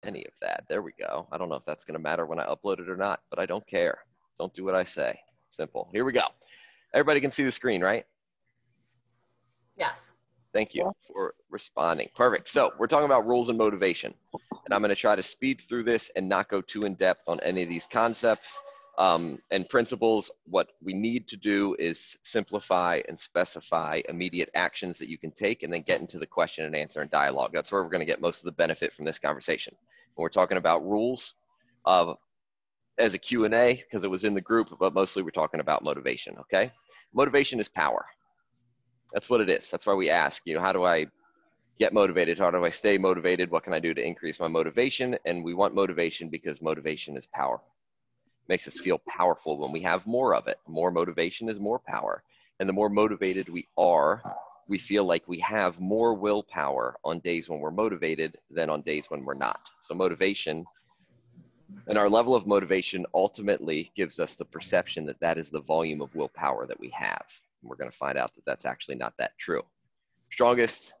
any of that. There we go. I don't know if that's going to matter when I upload it or not, but I don't care. Don't do what I say. Simple. Here we go. Everybody can see the screen, right? Yes. Thank you for responding. Perfect. So we're talking about rules and motivation. And I'm going to try to speed through this and not go too in depth on any of these concepts and principles. What we need to do is simplify and specify immediate actions that you can take and then get into the question and answer and dialogue. That's where we're going to get most of the benefit from this conversation. When we're talking about rules as a Q&A, because it was in the group, but mostly we're talking about motivation, okay? Motivation is power. That's what it is. That's why we ask, how do I get motivated? How do I stay motivated? What can I do to increase my motivation? And we want motivation because motivation is power. It makes us feel powerful when we have more of it. More motivation is more power. And the more motivated we are, we feel like we have more willpower on days when we're motivated than on days when we're not. So motivation and our level of motivation ultimately gives us the perception that that is the volume of willpower that we have. We're going to find out that that's actually not that true. Strongest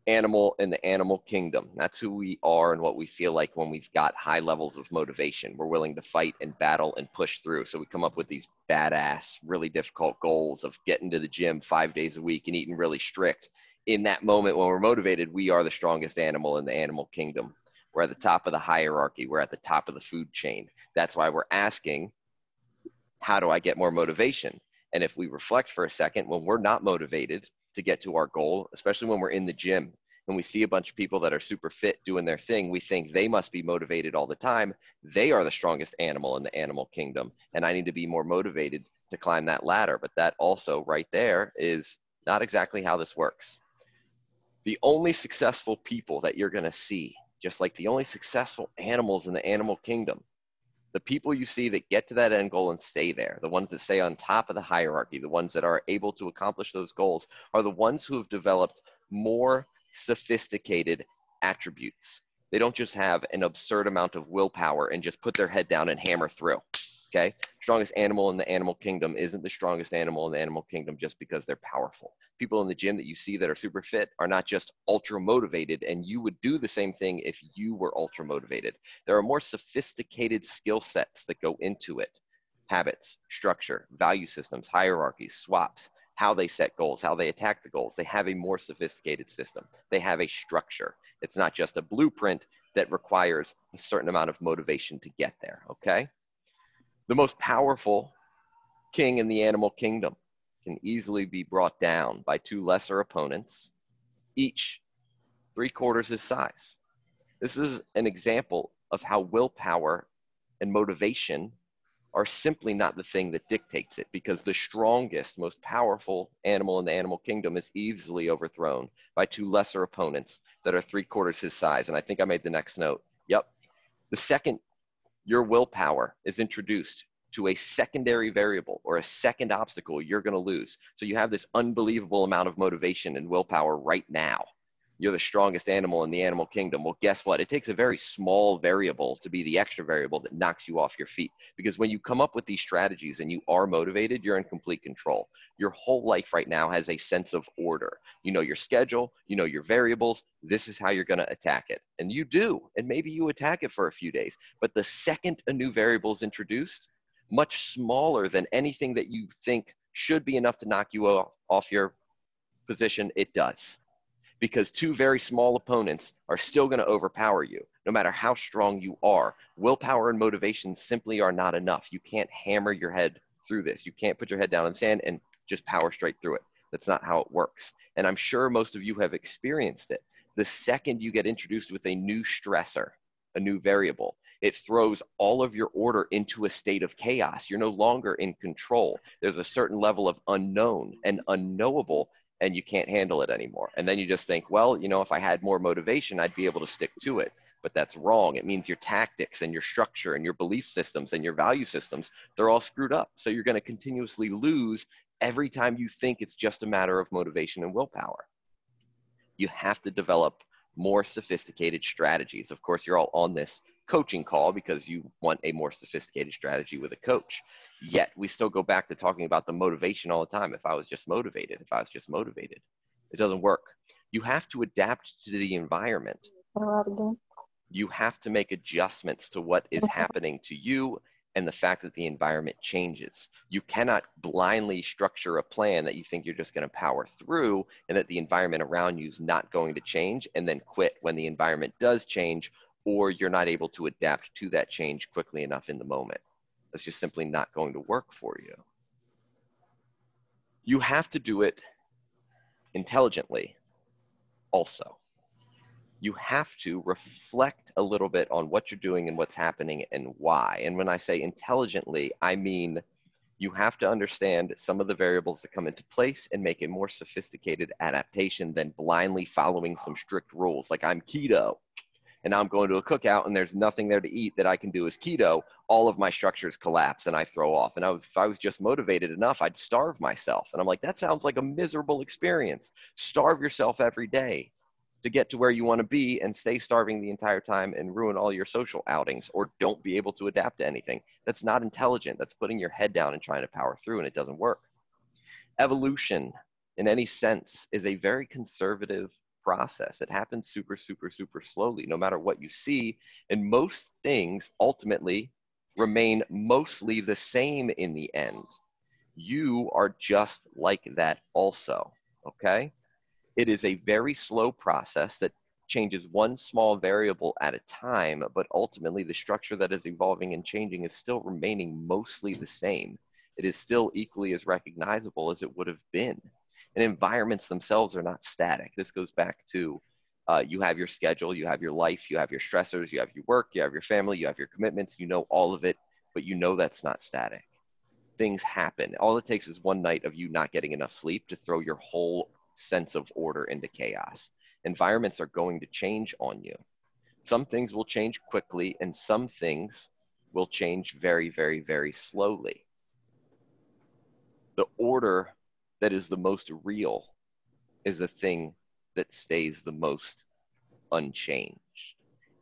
animal in the animal kingdom. That's who we are and what we feel like when we've got high levels of motivation. We're willing to fight and battle and push through. So we come up with these badass, really difficult goals of getting to the gym 5 days a week and eating really strict. In that moment when we're motivated, we are the strongest animal in the animal kingdom. We're at the top of the hierarchy. We're at the top of the food chain. That's why we're asking, how do I get more motivation? And if we reflect for a second, when we're not motivated to get to our goal, especially when we're in the gym and we see a bunch of people that are super fit doing their thing, we think they must be motivated all the time. They are the strongest animal in the animal kingdom. And I need to be more motivated to climb that ladder. But that also right there is not exactly how this works. The only successful people that you're going to see, just like the only successful animals in the animal kingdom, the people you see that get to that end goal and stay there, the ones that stay on top of the hierarchy, the ones that are able to accomplish those goals, are the ones who have developed more sophisticated attributes. They don't just have an absurd amount of willpower and just put their head down and hammer through. Okay? Strongest animal in the animal kingdom isn't the strongest animal in the animal kingdom just because they're powerful. People in the gym that you see that are super fit are not just ultra motivated, and you would do the same thing if you were ultra motivated. There are more sophisticated skill sets that go into it. Habits, structure, value systems, hierarchies, swaps, how they set goals, how they attack the goals. They have a more sophisticated system. They have a structure. It's not just a blueprint that requires a certain amount of motivation to get there, okay? The most powerful king in the animal kingdom can easily be brought down by 2 lesser opponents, each 3/4 his size. This is an example of how willpower and motivation are simply not the thing that dictates it, because the strongest, most powerful animal in the animal kingdom is easily overthrown by 2 lesser opponents that are 3/4 his size. And I think I made the next note. Yep. The second your willpower is introduced to a secondary variable or a second obstacle, you're going to lose. So you have this unbelievable amount of motivation and willpower right now. You're the strongest animal in the animal kingdom. Well, guess what? It takes a very small variable to be the extra variable that knocks you off your feet. Because when you come up with these strategies and you are motivated, you're in complete control. Your whole life right now has a sense of order. You know your schedule, you know your variables. This is how you're going to attack it. And you do. And maybe you attack it for a few days. But the second a new variable is introduced, much smaller than anything that you think should be enough to knock you off your position, it does. Because 2 very small opponents are still going to overpower you, no matter how strong you are. Willpower and motivation simply are not enough. You can't hammer your head through this. You can't put your head down in sand and just power straight through it. That's not how it works. And I'm sure most of you have experienced it. The second you get introduced with a new stressor, a new variable, it throws all of your order into a state of chaos. You're no longer in control. There's a certain level of unknown and unknowable, and you can't handle it anymore. And then you just think, well, if I had more motivation, I'd be able to stick to it. But that's wrong. It means your tactics and your structure and your belief systems and your value systems, they're all screwed up. So you're going to continuously lose every time you think it's just a matter of motivation and willpower. You have to develop more sophisticated strategies. Of course, you're all on this coaching call because you want a more sophisticated strategy with a coach. Yet we still go back to talking about the motivation all the time. If I was just motivated, it doesn't work. You have to adapt to the environment. You have to make adjustments to what is happening to you and the fact that the environment changes. You cannot blindly structure a plan that you think you're just going to power through and that the environment around you is not going to change and then quit when the environment does change, or you're not able to adapt to that change quickly enough in the moment. That's just simply not going to work for you. You have to do it intelligently also. You have to reflect a little bit on what you're doing and what's happening and why. And when I say intelligently, I mean you have to understand some of the variables that come into place and make a more sophisticated adaptation than blindly following some strict rules. Like, I'm keto and now I'm going to a cookout and there's nothing there to eat that I can do as keto. All of my structures collapse and I throw off. And if I was just motivated enough, I'd starve myself. And I'm like, that sounds like a miserable experience. Starve yourself every day to get to where you want to be and stay starving the entire time and ruin all your social outings, or don't be able to adapt to anything. That's not intelligent. That's putting your head down and trying to power through, and it doesn't work. Evolution, in any sense, is a very conservative process. It happens super, super, super slowly, no matter what you see. And most things ultimately remain mostly the same in the end. You are just like that also, okay? It is a very slow process that changes one small variable at a time, but ultimately the structure that is evolving and changing is still remaining mostly the same. It is still equally as recognizable as it would have been. And environments themselves are not static. This goes back to you have your schedule, you have your life, you have your stressors, you have your work, you have your family, you have your commitments, you know all of it, but you know that's not static. Things happen. All it takes is one night of you not getting enough sleep to throw your whole sense of order into chaos. Environments are going to change on you. Some things will change quickly and some things will change very, very, very slowly. The order that is the most real is the thing that stays the most unchanged.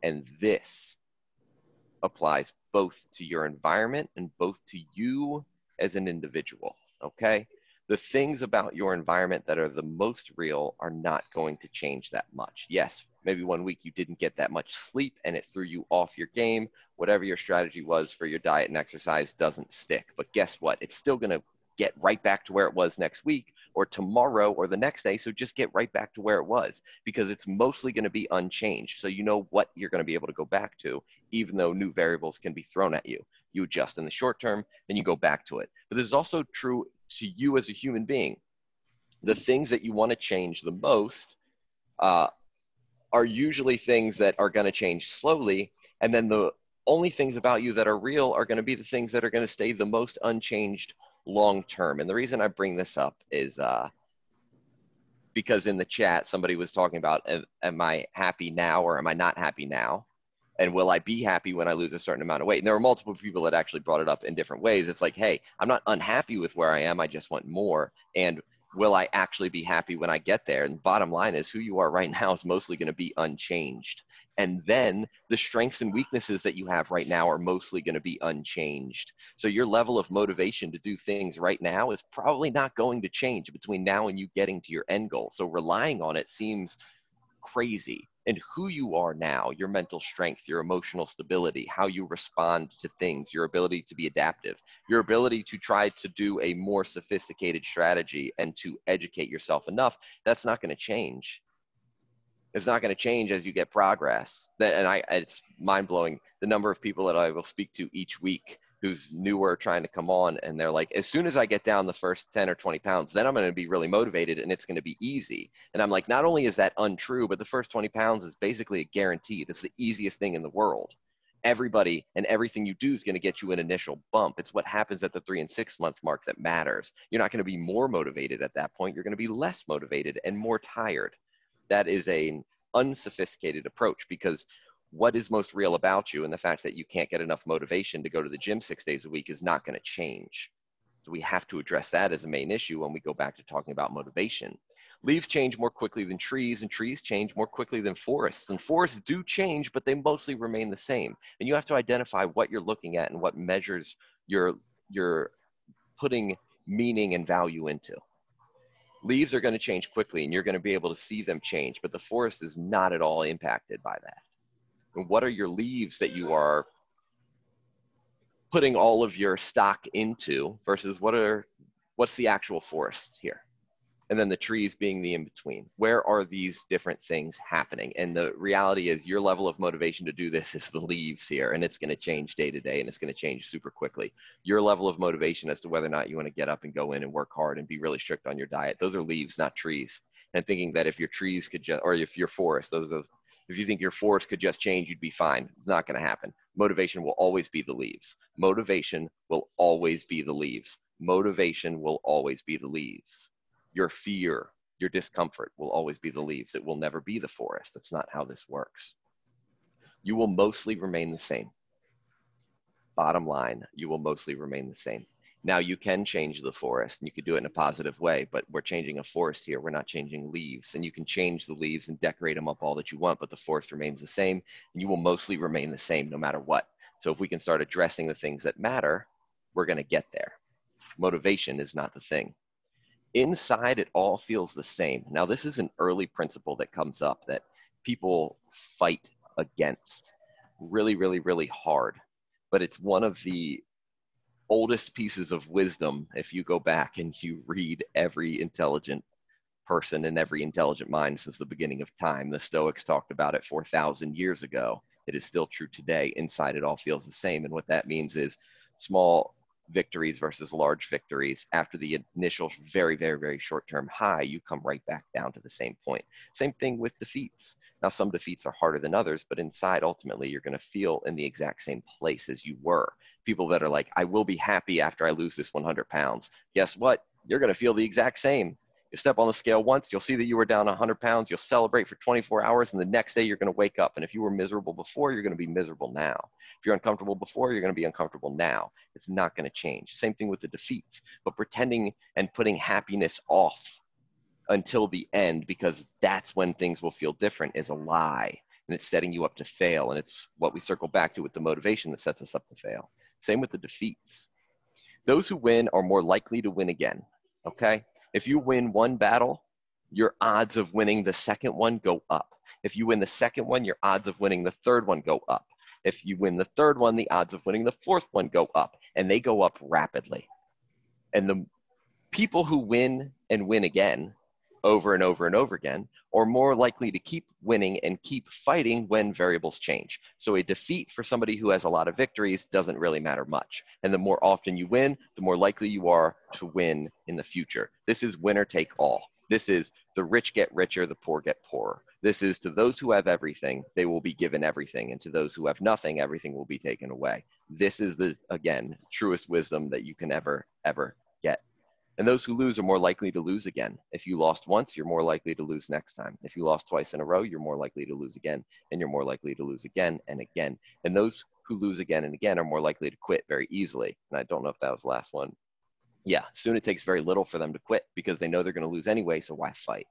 And this applies both to your environment and both to you as an individual, okay? The things about your environment that are the most real are not going to change that much. Yes, maybe one week you didn't get that much sleep and it threw you off your game. Whatever your strategy was for your diet and exercise doesn't stick. But guess what? It's still going to get right back to where it was next week or tomorrow or the next day. So just get right back to where it was, because it's mostly going to be unchanged. So you know what you're going to be able to go back to, even though new variables can be thrown at you. You adjust in the short term, then you go back to it. But this is also true to you as a human being. The things that you want to change the most are usually things that are going to change slowly. And then the only things about you that are real are going to be the things that are going to stay the most unchanged long term. And the reason I bring this up is because in the chat, somebody was talking about, am I happy now or am I not happy now? And will I be happy when I lose a certain amount of weight? And there were multiple people that actually brought it up in different ways. It's like, hey, I'm not unhappy with where I am. I just want more. And will I actually be happy when I get there? And the bottom line is, who you are right now is mostly going to be unchanged. And then the strengths and weaknesses that you have right now are mostly going to be unchanged. So your level of motivation to do things right now is probably not going to change between now and you getting to your end goal. So relying on it seems crazy. And who you are now, your mental strength, your emotional stability, how you respond to things, your ability to be adaptive, your ability to try to do a more sophisticated strategy and to educate yourself enough, that's not going to change. It's not going to change as you get progress. It's mind-blowing the number of people that I will speak to each week who's newer trying to come on, and they're like, as soon as I get down the first 10 or 20 pounds, then I'm going to be really motivated and it's going to be easy. And I'm like, not only is that untrue, but the first 20 pounds is basically a guarantee. It's the easiest thing in the world. Everybody and everything you do is going to get you an initial bump. It's what happens at the 3 and 6 month mark that matters. You're not going to be more motivated at that point. You're going to be less motivated and more tired. That is an unsophisticated approach, because what is most real about you and the fact that you can't get enough motivation to go to the gym 6 days a week is not going to change. So we have to address that as a main issue when we go back to talking about motivation. Leaves change more quickly than trees, and trees change more quickly than forests. And forests do change, but they mostly remain the same. And you have to identify what you're looking at and what measures you're putting meaning and value into. Leaves are going to change quickly and you're going to be able to see them change, but the forest is not at all impacted by that. And what are your leaves that you are putting all of your stock into versus what's the actual forest here? And then the trees being the in-between. Where are these different things happening? And the reality is your level of motivation to do this is the leaves here, and it's going to change day to day, and it's going to change super quickly. Your level of motivation as to whether or not you want to get up and go in and work hard and be really strict on your diet, those are leaves, not trees. And thinking that if your trees could just, or if your forest, if you think your forest could just change, you'd be fine. It's not going to happen. Motivation will always be the leaves. Motivation will always be the leaves. Motivation will always be the leaves. Your fear, your discomfort will always be the leaves. It will never be the forest. That's not how this works. You will mostly remain the same. Bottom line, you will mostly remain the same. Now you can change the forest and you could do it in a positive way, but we're changing a forest here. We're not changing leaves, and you can change the leaves and decorate them up all that you want, but the forest remains the same and you will mostly remain the same no matter what. So if we can start addressing the things that matter, we're going to get there. Motivation is not the thing. Inside, it all feels the same. Now, this is an early principle that comes up that people fight against really, really, really hard. But it's one of the oldest pieces of wisdom if you go back and you read every intelligent person and every intelligent mind since the beginning of time. The Stoics talked about it 4,000 years ago. It is still true today. Inside, it all feels the same. And what that means is small victories versus large victories. After the initial very, very, very short-term high, you come right back down to the same point. Same thing with defeats. Now, some defeats are harder than others, but inside, ultimately, you're going to feel in the exact same place as you were. People that are like, I will be happy after I lose this 100 pounds. Guess what? You're going to feel the exact same. You step on the scale once, you'll see that you were down 100 pounds, you'll celebrate for 24 hours, and the next day you're going to wake up. And if you were miserable before, you're going to be miserable now. If you're uncomfortable before, you're going to be uncomfortable now. It's not going to change. Same thing with the defeats. But pretending and putting happiness off until the end, because that's when things will feel different, is a lie. And it's setting you up to fail. And it's what we circle back to with the motivation that sets us up to fail. Same with the defeats. Those who win are more likely to win again, okay? If you win one battle, your odds of winning the second one go up. If you win the second one, your odds of winning the third one go up. If you win the third one, the odds of winning the fourth one go up, and they go up rapidly. And the people who win and win again over and over and over again are more likely to keep winning and keep fighting when variables change. So a defeat for somebody who has a lot of victories doesn't really matter much. And the more often you win, the more likely you are to win in the future. This is winner take all. This is the rich get richer, the poor get poorer. This is to those who have everything, they will be given everything. And to those who have nothing, everything will be taken away. This is the, again, truest wisdom that you can ever get. And those who lose are more likely to lose again. If you lost once, you're more likely to lose next time. If you lost twice in a row, you're more likely to lose again, and you're more likely to lose again and again. And those who lose again and again are more likely to quit very easily. And I don't know if that was the last one. Yeah, soon it takes very little for them to quit because they know they're going to lose anyway, so why fight?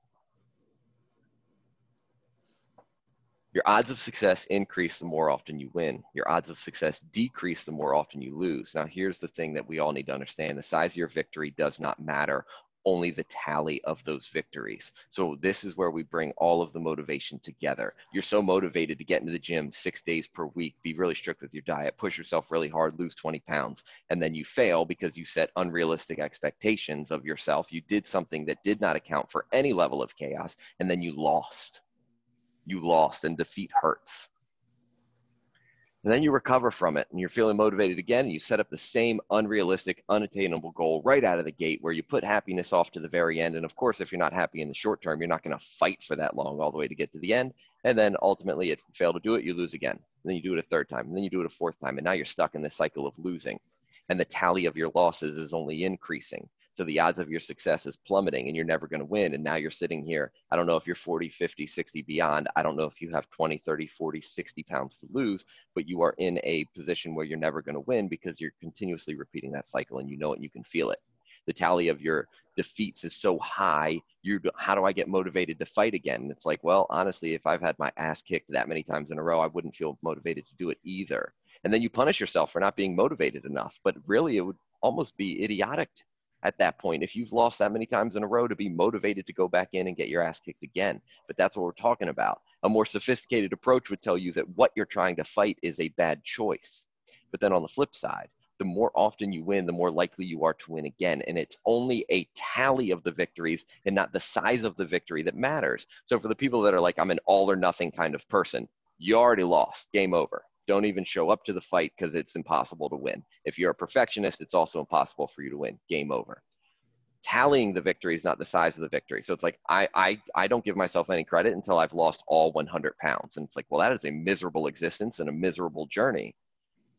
Your odds of success increase the more often you win. Your odds of success decrease the more often you lose. Now, here's the thing that we all need to understand. The size of your victory does not matter, only the tally of those victories. So this is where we bring all of the motivation together. You're so motivated to get into the gym 6 days per week, be really strict with your diet, push yourself really hard, lose 20 pounds, and then you fail because you set unrealistic expectations of yourself. You did something that did not account for any level of chaos, and then you lost. You lost, and defeat hurts. And then you recover from it and you're feeling motivated again, and you set up the same unrealistic, unattainable goal right out of the gate where you put happiness off to the very end. And of course, if you're not happy in the short term, you're not going to fight for that long all the way to get to the end. And then ultimately, if you fail to do it, you lose again. And then you do it a third time, and then you do it a fourth time. And now you're stuck in this cycle of losing. And the tally of your losses is only increasing. So the odds of your success is plummeting and you're never going to win. And now you're sitting here. I don't know if you're 40, 50, 60 beyond. I don't know if you have 20, 30, 40, 60 pounds to lose, but you are in a position where you're never going to win because you're continuously repeating that cycle and you know it and you can feel it. The tally of your defeats is so high. How do I get motivated to fight again? And it's like, well, honestly, if I've had my ass kicked that many times in a row, I wouldn't feel motivated to do it either. And then you punish yourself for not being motivated enough. But really, it would almost be idiotic at that point if you've lost that many times in a row to be motivated to go back in and get your ass kicked again. But that's what we're talking about. A more sophisticated approach would tell you that what you're trying to fight is a bad choice. But then on the flip side, the more often you win, the more likely you are to win again. And it's only a tally of the victories and not the size of the victory that matters. So for the people that are like, I'm an all or nothing kind of person, you already lost, game over. Don't even show up to the fight because it's impossible to win. If you're a perfectionist, it's also impossible for you to win, game over. Tallying the victory is not the size of the victory. So it's like, I don't give myself any credit until I've lost all 100 pounds. And it's like, well, that is a miserable existence and a miserable journey.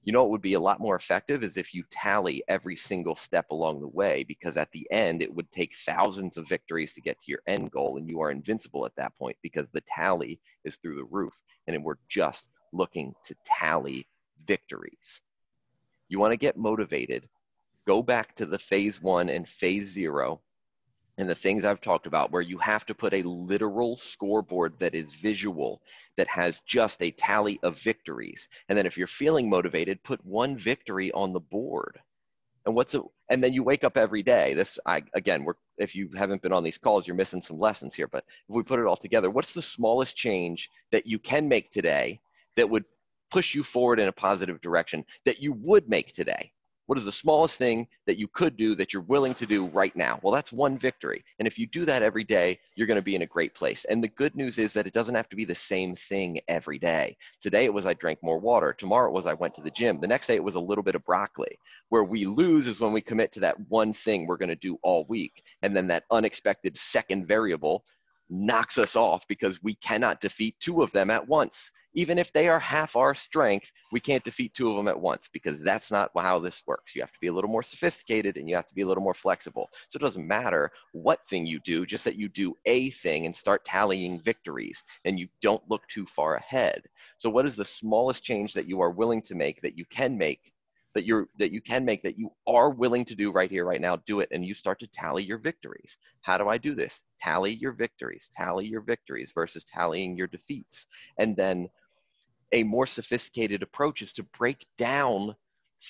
You know, it would be a lot more effective is if you tally every single step along the way, because at the end, it would take thousands of victories to get to your end goal. And you are invincible at that point because the tally is through the roof. And we're just looking to tally victories. You want to get motivated, go back to the phase 1 and phase 0 and the things I've talked about, where you have to put a literal scoreboard that is visual, that has just a tally of victories. And then if you're feeling motivated, put one victory on the board. And then you wake up every day. If you haven't been on these calls, you're missing some lessons here. But if we put it all together, what's the smallest change that you can make today that would push you forward in a positive direction that you would make today? What is the smallest thing that you could do that you're willing to do right now? Well, that's one victory. And if you do that every day, you're going to be in a great place. And the good news is that it doesn't have to be the same thing every day. Today it was I drank more water. Tomorrow it was I went to the gym. The next day it was a little bit of broccoli. Where we lose is when we commit to that one thing we're going to do all week. And then that unexpected second variable knocks us off because we cannot defeat 2 of them at once. Even if they are half our strength, we can't defeat 2 of them at once because that's not how this works. You have to be a little more sophisticated and you have to be a little more flexible. So it doesn't matter what thing you do, just that you do a thing and start tallying victories and you don't look too far ahead. So what is the smallest change that you are willing to make, that you can make, that you are willing to do right here, right now? Do it, and you start to tally your victories. How do I do this? Tally your victories versus tallying your defeats. And then a more sophisticated approach is to break down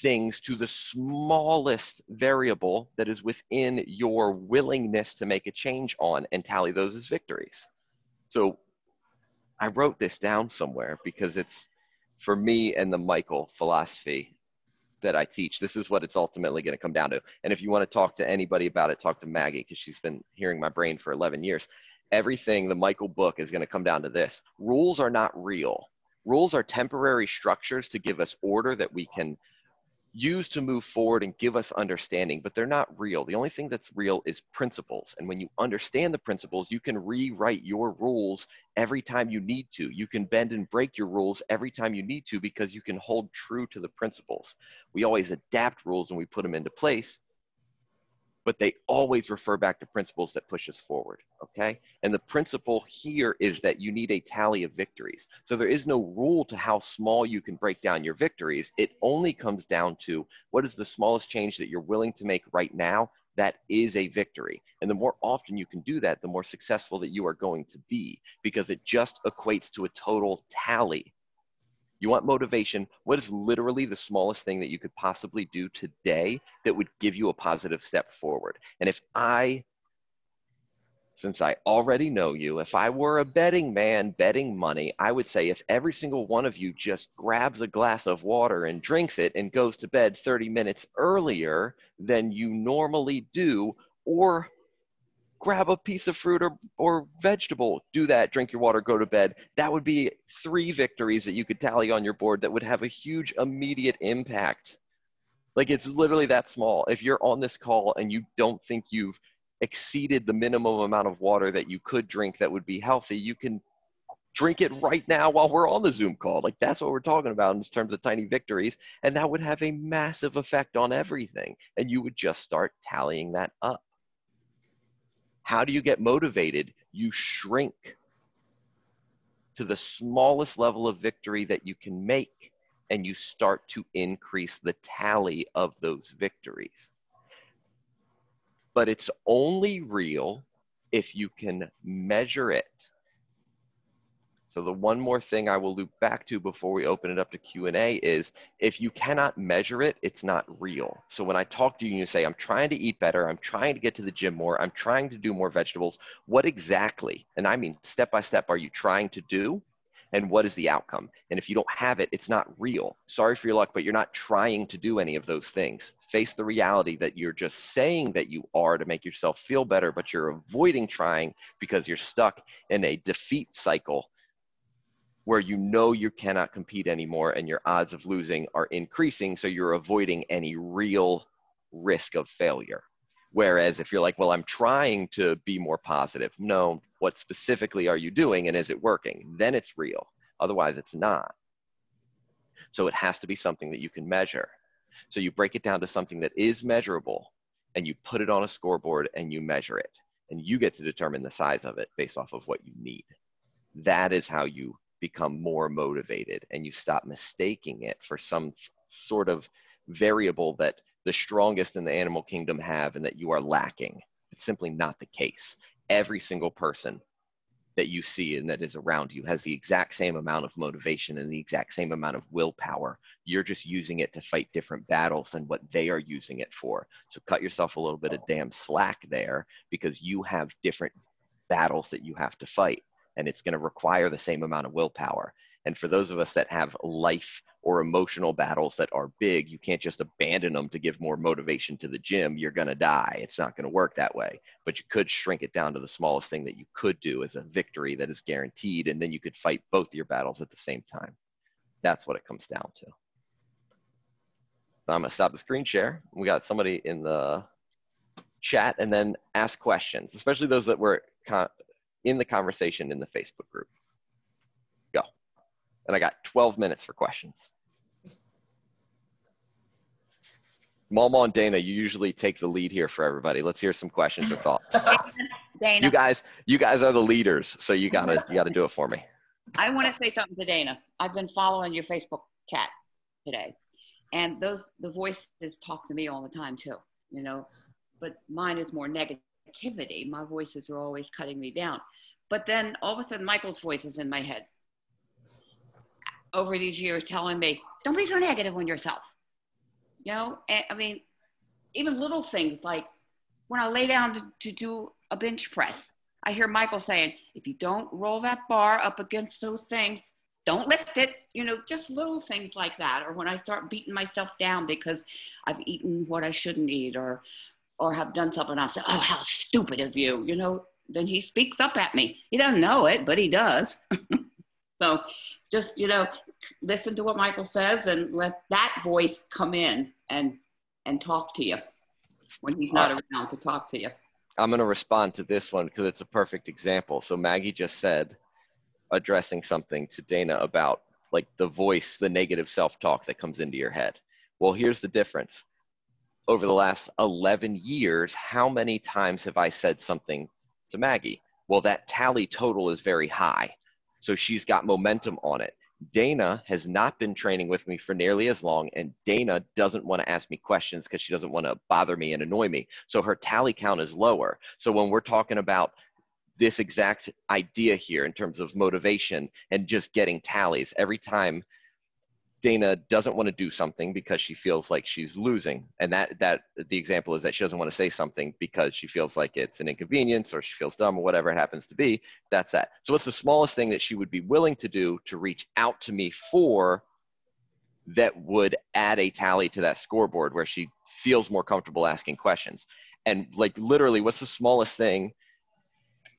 things to the smallest variable that is within your willingness to make a change on and tally those as victories. So I wrote this down somewhere because it's, for me and the Michael philosophy that I teach, this is what it's ultimately going to come down to. And if you want to talk to anybody about it, talk to Maggie, because she's been hearing my brain for 11 years. Everything, the Michael book, is going to come down to this. Rules are not real. Rules are temporary structures to give us order that we can use to move forward and give us understanding, but they're not real. The only thing that's real is principles. And when you understand the principles, you can rewrite your rules every time you need to. You can bend and break your rules every time you need to because you can hold true to the principles. We always adapt rules and we put them into place, but they always refer back to principles that push us forward, okay? And the principle here is that you need a tally of victories. So there is no rule to how small you can break down your victories. It only comes down to what is the smallest change that you're willing to make right now that is a victory. And the more often you can do that, the more successful that you are going to be, because it just equates to a total tally. You want motivation? What is literally the smallest thing that you could possibly do today that would give you a positive step forward? And since I already know you, if I were a betting man, betting money, I would say if every single one of you just grabs a glass of water and drinks it and goes to bed 30 minutes earlier than you normally do, or grab a piece of fruit or vegetable, do that, drink your water, go to bed. That would be 3 victories that you could tally on your board that would have a huge immediate impact. Like, it's literally that small. If you're on this call and you don't think you've exceeded the minimum amount of water that you could drink that would be healthy, you can drink it right now while we're on the Zoom call. Like, that's what we're talking about in terms of tiny victories. And that would have a massive effect on everything. And you would just start tallying that up. How do you get motivated? You shrink to the smallest level of victory that you can make, and you start to increase the tally of those victories. But it's only real if you can measure it. So the one more thing I will loop back to before we open it up to Q&A is if you cannot measure it, it's not real. So when I talk to you and you say, I'm trying to eat better, I'm trying to get to the gym more, I'm trying to do more vegetables, what exactly, and I mean step by step, are you trying to do? And what is the outcome? And if you don't have it, it's not real. Sorry for your luck, but you're not trying to do any of those things. Face the reality that you're just saying that you are to make yourself feel better, but you're avoiding trying because you're stuck in a defeat cycle where you know you cannot compete anymore and your odds of losing are increasing, so you're avoiding any real risk of failure. Whereas if you're like, well, I'm trying to be more positive, no, what specifically are you doing and is it working? Then it's real. Otherwise, it's not. So it has to be something that you can measure. So you break it down to something that is measurable and you put it on a scoreboard and you measure it. And you get to determine the size of it based off of what you need. That is how you become more motivated and you stop mistaking it for some sort of variable that the strongest in the animal kingdom have and that you are lacking. It's simply not the case. Every single person that you see and that is around you has the exact same amount of motivation and the exact same amount of willpower. You're just using it to fight different battles than what they are using it for. So cut yourself a little bit of damn slack there because you have different battles that you have to fight. And it's going to require the same amount of willpower. And for those of us that have life or emotional battles that are big, you can't just abandon them to give more motivation to the gym. You're going to die. It's not going to work that way. But you could shrink it down to the smallest thing that you could do as a victory that is guaranteed. And then you could fight both your battles at the same time. That's what it comes down to. I'm going to stop the screen share. We got somebody in the chat and then ask questions, especially those that were in the conversation in the Facebook group. Go. And I got 12 minutes for questions. Malma and Dana, you usually take the lead here for everybody. Let's hear some questions or thoughts. Dana. You guys are the leaders, so you gotta do it for me. I want to say something to Dana. I've been following your Facebook chat today, and the voices talk to me all the time too, you know, but mine is more negativity. My voices are always cutting me down. But then all of a sudden, Michael's voice is in my head over these years telling me, don't be so negative on yourself. You know, and, I mean, even little things like when I lay down to do a bench press, I hear Michael saying, if you don't roll that bar up against those things, don't lift it. You know, just little things like that. Or when I start beating myself down because I've eaten what I shouldn't eat or have done something, I'll say, oh, how stupid of you. You know, then he speaks up at me. He doesn't know it, but he does. So just, you know, listen to what Michael says and let that voice come in and talk to you when he's not around to talk to you. I'm going to respond to this one because it's a perfect example. So Maggie just said, addressing something to Dana about like the voice, the negative self-talk that comes into your head. Well, here's the difference. Over the last 11 years, how many times have I said something to Maggie? Well, that tally total is very high. So she's got momentum on it. Dana has not been training with me for nearly as long, and Dana doesn't want to ask me questions because she doesn't want to bother me and annoy me. So her tally count is lower. So when we're talking about this exact idea here in terms of motivation and just getting tallies, every time Dana doesn't want to do something because she feels like she's losing. And that the example is that she doesn't want to say something because she feels like it's an inconvenience or she feels dumb or whatever it happens to be. That's that. So what's the smallest thing that she would be willing to do to reach out to me for that would add a tally to that scoreboard where she feels more comfortable asking questions? And like literally, what's the smallest thing?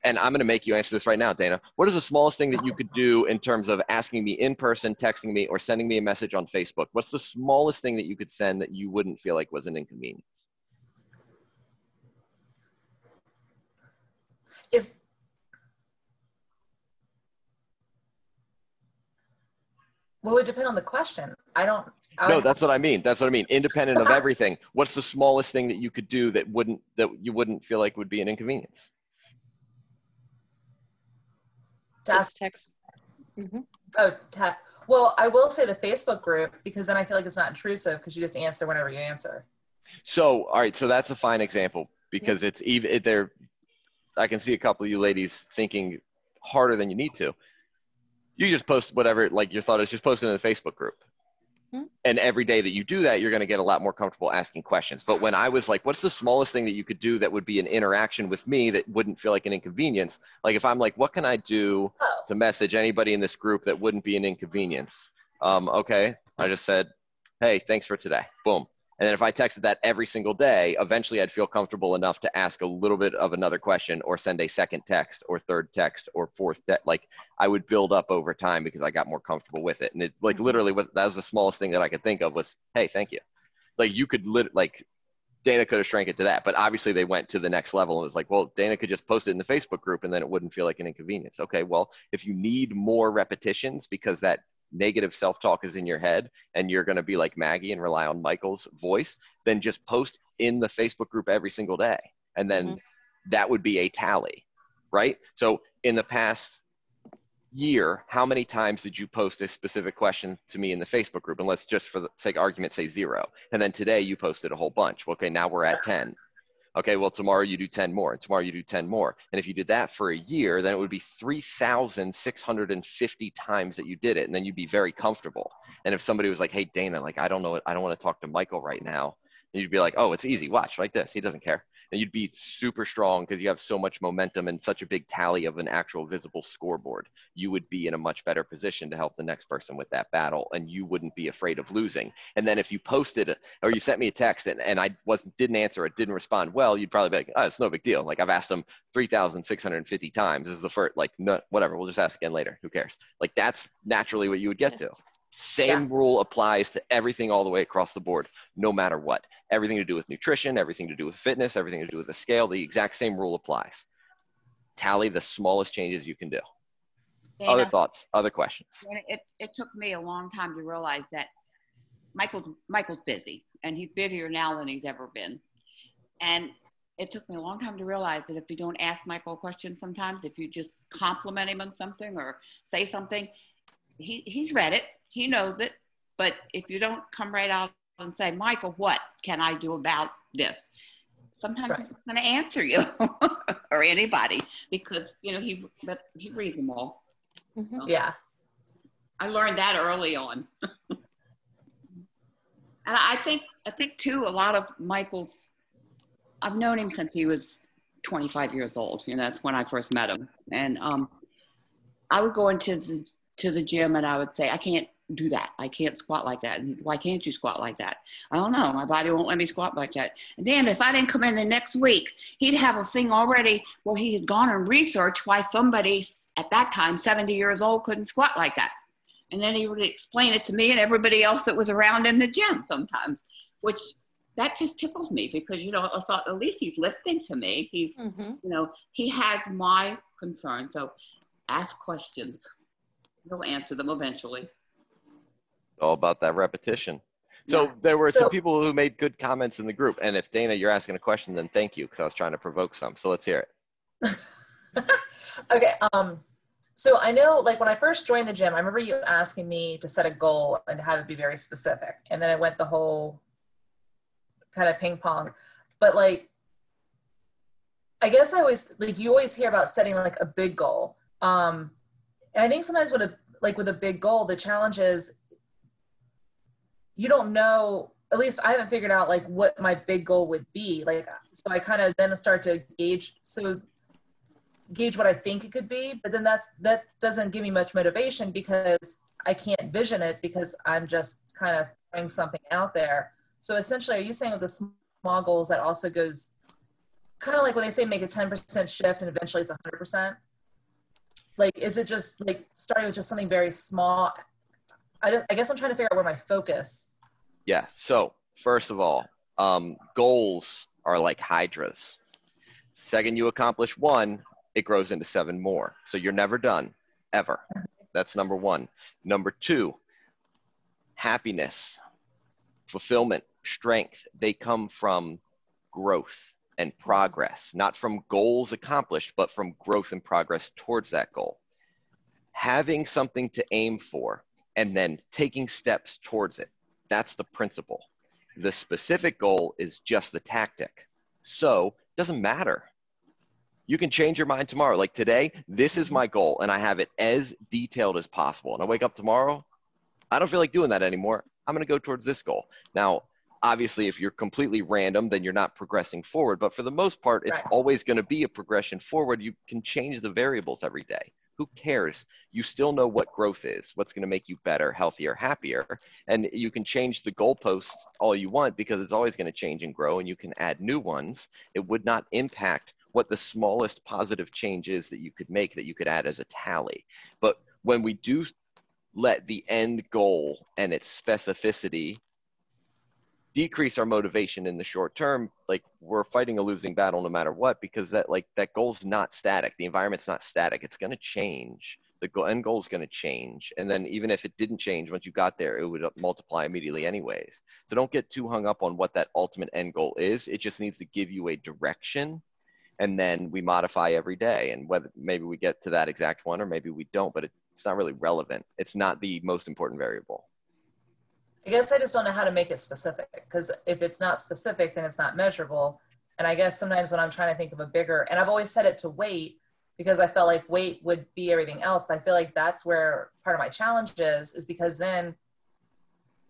And I'm going to make you answer this right now, Dana. What is the smallest thing that you could do in terms of asking me in person, texting me, or sending me a message on Facebook? What's the smallest thing that you could send that you wouldn't feel like was an inconvenience? Well, it would depend on the question. No, that's what I mean. That's what I mean. Independent of everything, what's the smallest thing that you could do that you wouldn't feel like would be an inconvenience? Just text. Mm-hmm. Well, I will say the Facebook group, because then I feel like it's not intrusive because you just answer whenever you answer. So, all right. So that's a fine example because it's even there. I can see a couple of you ladies thinking harder than you need to. You just post whatever, like your thought is, just post it in the Facebook group. And every day that you do that, you're going to get a lot more comfortable asking questions. But when I was like, what's the smallest thing that you could do that would be an interaction with me that wouldn't feel like an inconvenience? Like if I'm like, what can I do to message anybody in this group that wouldn't be an inconvenience? Okay, I just said, hey, thanks for today. Boom. And then if I texted that every single day, eventually I'd feel comfortable enough to ask a little bit of another question or send a second text or third text or fourth text. Like I would build up over time because I got more comfortable with it. And it like literally that was the smallest thing that I could think of was, hey, thank you. Like you could like Dana could have shrank it to that, but obviously they went to the next level and was like, well, Dana could just post it in the Facebook group and then it wouldn't feel like an inconvenience. Okay, well, if you need more repetitions because that negative self-talk is in your head and you're going to be like Maggie and rely on Michael's voice, then just post in the Facebook group every single day. And then that would be a tally, right? So in the past year, how many times did you post a specific question to me in the Facebook group? And let's just for the sake of argument say 0. And then today you posted a whole bunch. Okay, now we're at 10. Okay, well, tomorrow you do 10 more, and tomorrow you do 10 more. And if you did that for a year, then it would be 3,650 times that you did it, and then you'd be very comfortable. And if somebody was like, hey, Dana, like, I don't know, I don't want to talk to Michael right now, and you'd be like, oh, it's easy, watch, like this, he doesn't care. And you'd be super strong because you have so much momentum and such a big tally of an actual visible scoreboard. You would be in a much better position to help the next person with that battle, and you wouldn't be afraid of losing. And then if you posted or you sent me a text and I didn't answer it, didn't respond well, you'd probably be like, oh, it's no big deal. Like I've asked them 3,650 times. This is the first, like, no, whatever, we'll just ask again later. Who cares? Like that's naturally what you would get to. Same rule applies to everything all the way across the board, no matter what. Everything to do with nutrition, everything to do with fitness, everything to do with the scale, the exact same rule applies. Tally the smallest changes you can do. Dana, other thoughts, other questions? It took me a long time to realize that Michael's busy, and he's busier now than he's ever been. And it took me a long time to realize that if you don't ask Michael a question sometimes, if you just compliment him on something or say something, he's read it. He knows it, but if you don't come right out and say, Michael, what can I do about this? Sometimes he's going to answer you or anybody because, you know, he reads them all. Yeah. I learned that early on. And I think too, a lot of Michael's, I've known him since he was 25 years old. You know, that's when I first met him. And I would go into the gym and I would say, I can't do that. I can't squat like that. And why can't you squat like that? I don't know. My body won't let me squat like that. And damn, if I didn't come in the next week, he'd have a thing already where he had gone and researched why somebody at that time, 70 years old, couldn't squat like that. And then he would explain it to me and everybody else that was around in the gym sometimes, which that just tickles me because, you know, I thought at least he's listening to me. He's, you know, he has my concern. So ask questions. He'll answer them eventually. All about that repetition. So there were some people who made good comments in the group. And if Dana, you're asking a question, then thank you, because I was trying to provoke some. So let's hear it. Okay. So I know, like, when I first joined the gym, I remember you asking me to set a goal and have it be very specific. And then I went the whole kind of ping pong. But, like, I guess I always, like, you always hear about setting, like, a big goal. And I think sometimes with a big goal, the challenge is you don't know, at least I haven't figured out like what my big goal would be. Like, so I kind of then start to gauge what I think it could be, but then that doesn't give me much motivation because I can't vision it because I'm just kind of throwing something out there. So essentially, are you saying with the small goals that also goes kind of like when they say make a 10% shift and eventually it's 100%? Like, is it just like starting with just something very small? I guess I'm trying to figure out where my focus. Yeah. So first of all, goals are like hydras. Second you accomplish one, it grows into 7 more. So you're never done, ever. That's number 1. Number 2, happiness, fulfillment, strength. They come from growth and progress, not from goals accomplished, but from growth and progress towards that goal. Having something to aim for and then taking steps towards it. That's the principle. The specific goal is just the tactic. So it doesn't matter. You can change your mind tomorrow. Like today, this is my goal and I have it as detailed as possible. And I wake up tomorrow, I don't feel like doing that anymore. I'm going to go towards this goal. Now, obviously, if you're completely random, then you're not progressing forward. But for the most part, it's always going to be a progression forward. You can change the variables every day. Who cares? You still know what growth is, what's going to make you better, healthier, happier. And you can change the goalposts all you want because it's always going to change and grow, and you can add new ones. It would not impact what the smallest positive change is that you could make, that you could add as a tally. But when we do let the end goal and its specificity decrease our motivation in the short term, like we're fighting a losing battle no matter what, because that goal's not static. The environment's not static. It's going to change. The end goal is going to change. And then even if it didn't change, once you got there, it would multiply immediately anyways. So don't get too hung up on what that ultimate end goal is. It just needs to give you a direction, and then we modify every day. And whether maybe we get to that exact one or maybe we don't, but it's not really relevant. It's not the most important variable. I guess I just don't know how to make it specific, because if it's not specific, then it's not measurable. And I guess sometimes when I'm trying to think of a bigger, and I've always set it to weight because I felt like weight would be everything else. But I feel like that's where part of my challenge is because then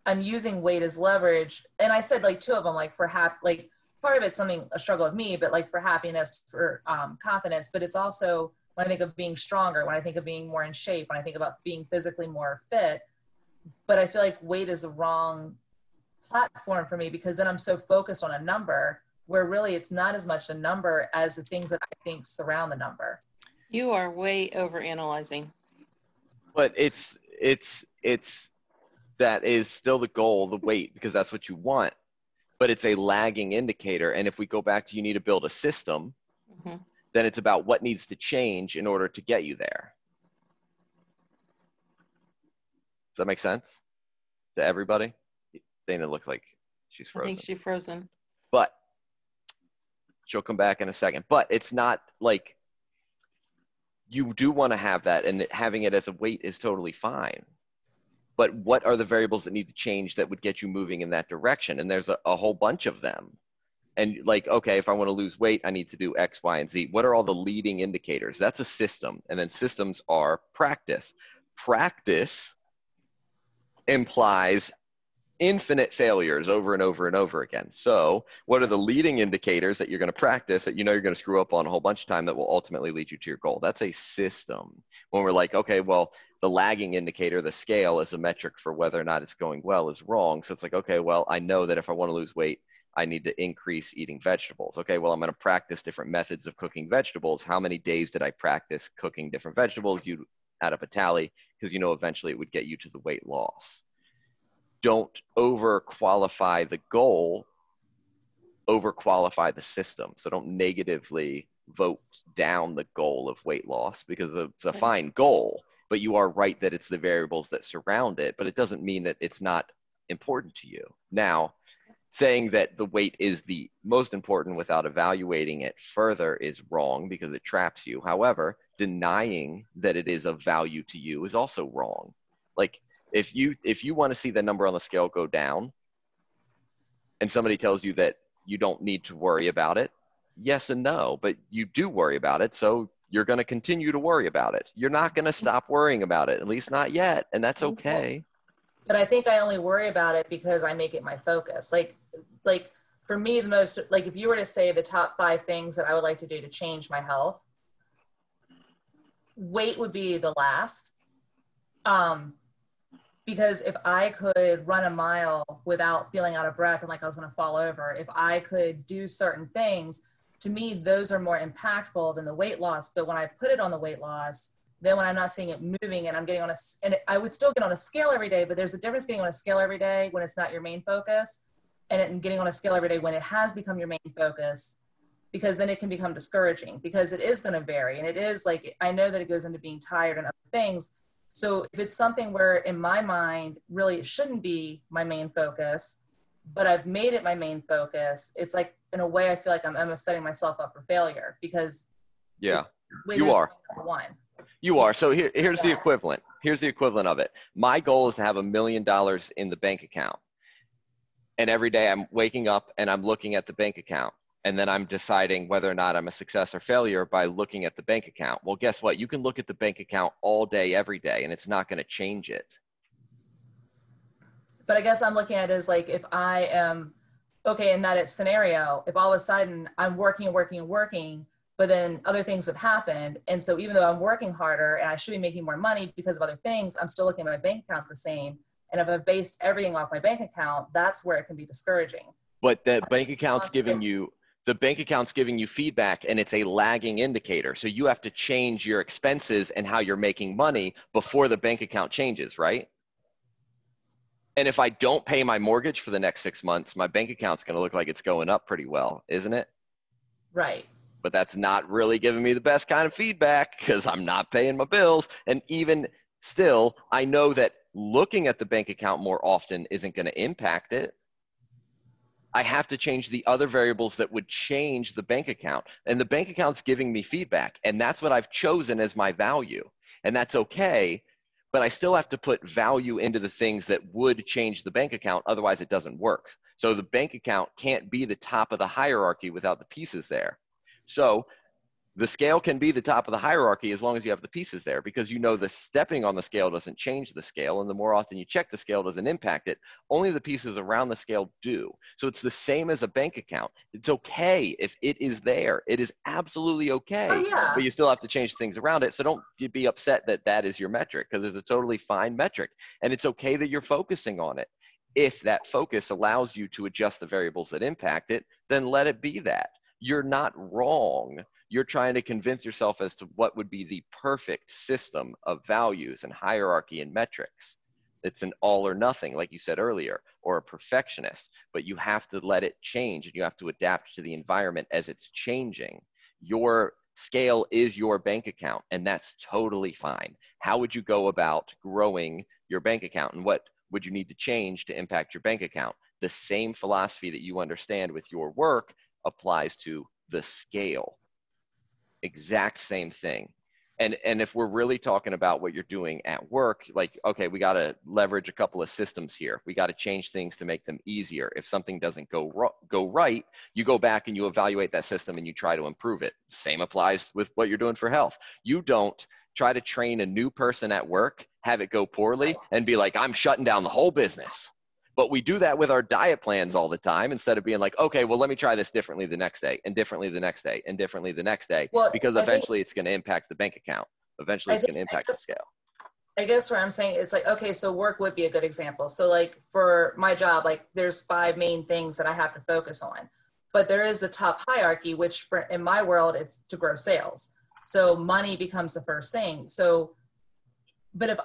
I'm using weight as leverage. And I said like two of them, like for like part of it's a struggle with me, but like for happiness, for confidence, but it's also when I think of being stronger, when I think of being more in shape, when I think about being physically more fit. But I feel like weight is the wrong platform for me because then I'm so focused on a number where really it's not as much a number as the things that I think surround the number. You are way over analyzing. But it's that is still the goal, the weight, because that's what you want. But it's a lagging indicator. And if we go back to you need to build a system, then it's about what needs to change in order to get you there. Does that make sense to everybody? Dana looks like she's frozen. I think she's frozen. But she'll come back in a second. But it's not like you do want to have that, and having it as a weight is totally fine. But what are the variables that need to change that would get you moving in that direction? And there's a whole bunch of them. And like, okay, if I want to lose weight, I need to do X, Y, and Z. What are all the leading indicators? That's a system. And then systems are practice. Practice implies infinite failures over and over and over again. So what are the leading indicators that you're going to practice that you know you're going to screw up on a whole bunch of time that will ultimately lead you to your goal? That's a system. When we're like, okay, well, the lagging indicator, the scale as a metric for whether or not it's going well is wrong. So it's like, okay, well, I know that if I want to lose weight, I need to increase eating vegetables. Okay, well, I'm going to practice different methods of cooking vegetables. How many days did I practice cooking different vegetables? You add up a tally because you know eventually it would get you to the weight loss. Don't over-qualify the goal, over-qualify the system. So don't negatively vote down the goal of weight loss because it's a fine goal, but you are right that it's the variables that surround it, but it doesn't mean that it's not important to you. Now, saying that the weight is the most important without evaluating it further is wrong because it traps you. However, denying that it is of value to you is also wrong. Like if you want to see the number on the scale go down and somebody tells you that you don't need to worry about it, yes and no, but you do worry about it. So you're going to continue to worry about it. You're not going to stop worrying about it, at least not yet. And that's okay. But I think I only worry about it because I make it my focus. Like for me, the most, like if you were to say the top 5 things that I would like to do to change my health, weight would be the last. Because if I could run a mile without feeling out of breath and like I was going to fall over, if I could do certain things, to me, those are more impactful than the weight loss. But when I put it on the weight loss, then when I'm not seeing it moving and I'm getting on I would still get on a scale every day, but there's a difference getting on a scale every day when it's not your main focus and getting on a scale every day when it has become your main focus, because then it can become discouraging because it is going to vary. And it is like, I know that it goes into being tired and other things. So if it's something where in my mind, really it shouldn't be my main focus, but I've made it my main focus, it's like, in a way, I feel like I'm almost setting myself up for failure because you are. You are. So here's the equivalent. Here's the equivalent of it. My goal is to have $1 million in the bank account. And every day I'm waking up and I'm looking at the bank account And then I'm deciding whether or not I'm a success or failure by looking at the bank account. Well, guess what? You can look at the bank account all day, every day, and it's not going to change it. But I guess I'm looking at it as like, if I am, okay, in that scenario, if all of a sudden I'm working and working and working, but then other things have happened. And so even though I'm working harder and I should be making more money because of other things, I'm still looking at my bank account the same. And if I've based everything off my bank account, that's where it can be discouraging. But the bank account's giving you, feedback, and it's a lagging indicator. So you have to change your expenses and how you're making money before the bank account changes, right? And if I don't pay my mortgage for the next 6 months, my bank account's going to look like it's going up pretty well, isn't it? Right. But that's not really giving me the best kind of feedback because I'm not paying my bills. And even still, I know that looking at the bank account more often isn't going to impact it. I have to change the other variables that would change the bank account. And the bank account's giving me feedback. And that's what I've chosen as my value. And that's okay. But I still have to put value into the things that would change the bank account. Otherwise, it doesn't work. So the bank account can't be the top of the hierarchy without the pieces there. So the scale can be the top of the hierarchy as long as you have the pieces there, because you know the stepping on the scale doesn't change the scale, and the more often you check the scale doesn't impact it. Only the pieces around the scale do. So it's the same as a bank account. It's okay if it is there. It is absolutely okay. Oh, yeah. But you still have to change things around it. So don't be upset that that is your metric, because it's a totally fine metric. And it's okay that you're focusing on it. If that focus allows you to adjust the variables that impact it, then let it be that. You're not wrong. You're trying to convince yourself as to what would be the perfect system of values and hierarchy and metrics. It's an all or nothing, like you said earlier, or a perfectionist, but you have to let it change and you have to adapt to the environment as it's changing. Your scale is your bank account, and that's totally fine. How would you go about growing your bank account, and what would you need to change to impact your bank account? The same philosophy that you understand with your work applies to the scale. Exact same thing. And if we're really talking about what you're doing at work, like, okay, we got to leverage a couple of systems here. We got to change things to make them easier. If something doesn't go right, you go back and you evaluate that system and you try to improve it. Same applies with what you're doing for health. You don't try to train a new person at work, have it go poorly, and be like, I'm shutting down the whole business. But we do that with our diet plans all the time, instead of being like, okay, well, let me try this differently the next day, and differently the next day, and differently the next day, Well, because eventually it's going to impact the bank account. Eventually it's going to impact the scale. I guess where I'm saying, it's like, okay, so work would be a good example. So like for my job, like there's 5 main things that I have to focus on, but there is a top hierarchy, which in my world, it's to grow sales. So money becomes the first thing. So, but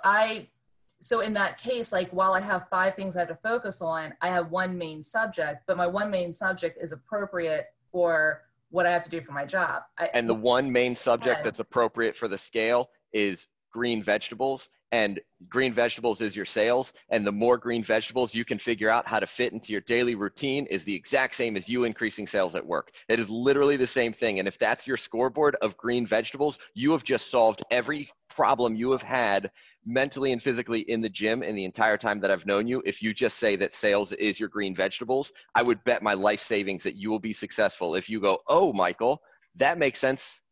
so in that case, like while I have 5 things I have to focus on, I have one main subject, but my one main subject is appropriate for what I have to do for my job. And the one main subject that's appropriate for the scale is green vegetables, and green vegetables is your sales. And the more green vegetables you can figure out how to fit into your daily routine is the exact same as you increasing sales at work. It is literally the same thing. And if that's your scoreboard of green vegetables, you have just solved every problem you have had mentally and physically in the gym in the entire time that I've known you. If you just say that sales is your green vegetables, I would bet my life savings that you will be successful. If you go, oh, Michael, that makes sense,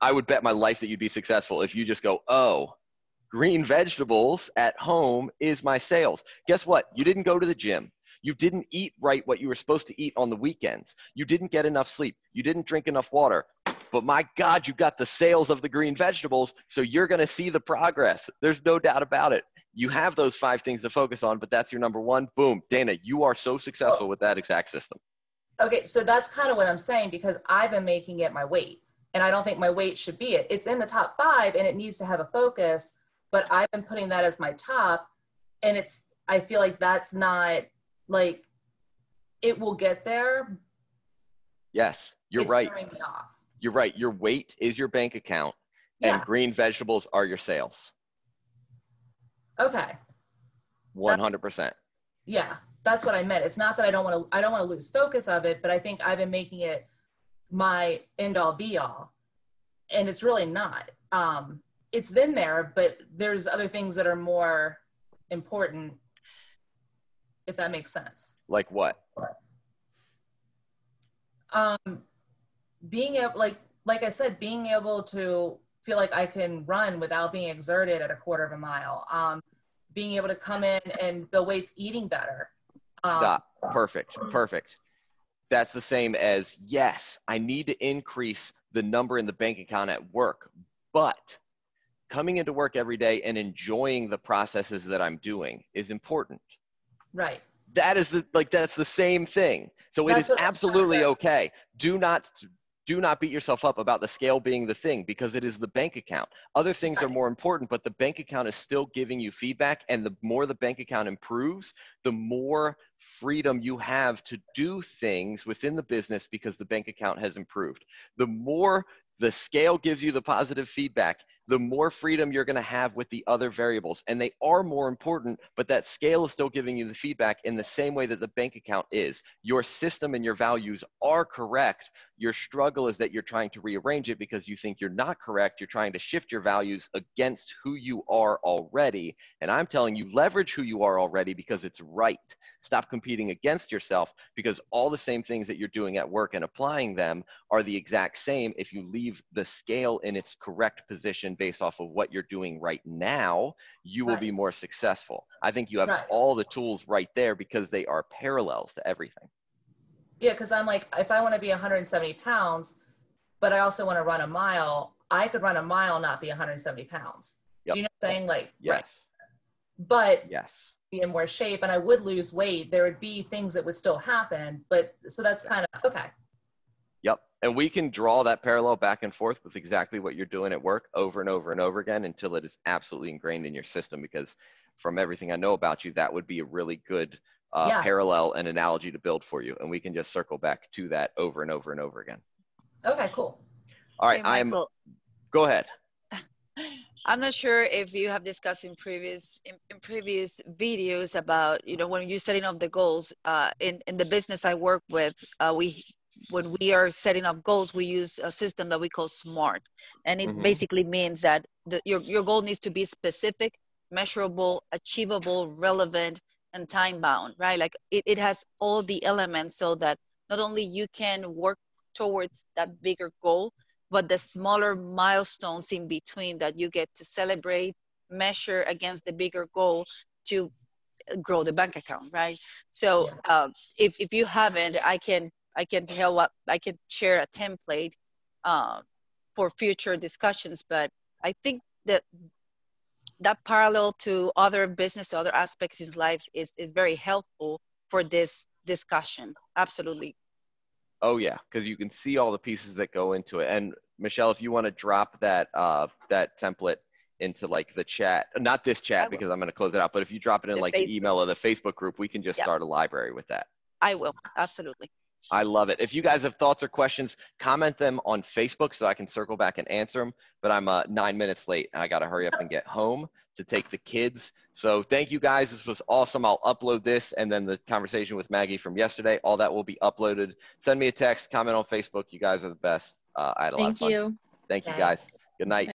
I would bet my life that you'd be successful. If you just go, oh, green vegetables at home is my sales. Guess what? You didn't go to the gym. You didn't eat right what you were supposed to eat on the weekends. You didn't get enough sleep. You didn't drink enough water. But my God, you got the sales of the green vegetables, so you're going to see the progress. There's no doubt about it. You have those 5 things to focus on, but that's your number one. Boom. Dana, you are so successful with that exact system. Okay, so that's kind of what I'm saying, because I've been making it my weight, and I don't think my weight should be it. It's in the top 5, and it needs to have a focus, but I've been putting that as my top, and I feel like that's not, like, it will get there. Yes, you're right. It's throwing me off. You're right. Your weight is your bank account, and green vegetables are your sales. Okay. 100%. Yeah, that's what I meant. It's not that I don't want to lose focus of it, but I think I've been making it my end all be all, and it's really not. It's in there, but there's other things that are more important, if that makes sense. Like what? Being able, like I said, being able to feel like I can run without being exerted at a quarter of a mile. Being able to come in and build weights, eating better. Stop. Perfect. Perfect. That's the same as, yes, I need to increase the number in the bank account at work, but coming into work every day and enjoying the processes that I'm doing is important. Right. That is that's the same thing. So it is absolutely okay. Do not beat yourself up about the scale being the thing, because it is the bank account. Other things are more important, but the bank account is still giving you feedback. And the more the bank account improves, the more freedom you have to do things within the business because the bank account has improved. The more the scale gives you the positive feedback, the more freedom you're going to have with the other variables. And they are more important, but that scale is still giving you the feedback in the same way that the bank account is. Your system and your values are correct. Your struggle is that you're trying to rearrange it because you think you're not correct. You're trying to shift your values against who you are already. And I'm telling you, leverage who you are already because it's right. Stop competing against yourself, because all the same things that you're doing at work and applying them are the exact same if you leave the scale in its correct position based off of what you're doing right now. You will be more successful. I think you have all the tools right there because they are parallels to everything. Yeah, because I'm like, if I want to be 170 pounds, but I also want to run a mile, I could run a mile, not be 170 pounds. Yep. Do you know what I'm saying? Like, yes. But yes, be in more shape and I would lose weight, there would be things that would still happen. But so that's kind of okay. Yep. And we can draw that parallel back and forth with exactly what you're doing at work over and over and over again until it is absolutely ingrained in your system, because from everything I know about you, that would be a really good parallel and analogy to build for you. And we can just circle back to that over and over and over again. Okay, cool. All right. Hey, Go ahead. I'm not sure if you have discussed in previous videos about, when you're setting up the goals, in the business I work with, when we are setting up goals, we use a system that we call SMART. And it basically means that your goal needs to be specific, measurable, achievable, relevant, and time bound, right? Like it has all the elements so that not only you can work towards that bigger goal, but the smaller milestones in between that you get to celebrate, measure against the bigger goal to grow the bank account, right? So if you haven't, I can share a template for future discussions. But I think that parallel to other business, other aspects in life is very helpful for this discussion. Absolutely. Oh yeah, because you can see all the pieces that go into it. And Michelle, if you want to drop that that template into like the chat, not this chat because I'm going to close it out, but if you drop it in like the email of the Facebook group, we can just start a library with that. I will, absolutely. I love it. If you guys have thoughts or questions, comment them on Facebook so I can circle back and answer them. But I'm 9 minutes late and I got to hurry up and get home to take the kids. So thank you guys. This was awesome. I'll upload this and then the conversation with Maggie from yesterday. All that will be uploaded. Send me a text, comment on Facebook. You guys are the best. I had a lot of fun. Thank you. Thank you guys. Good night.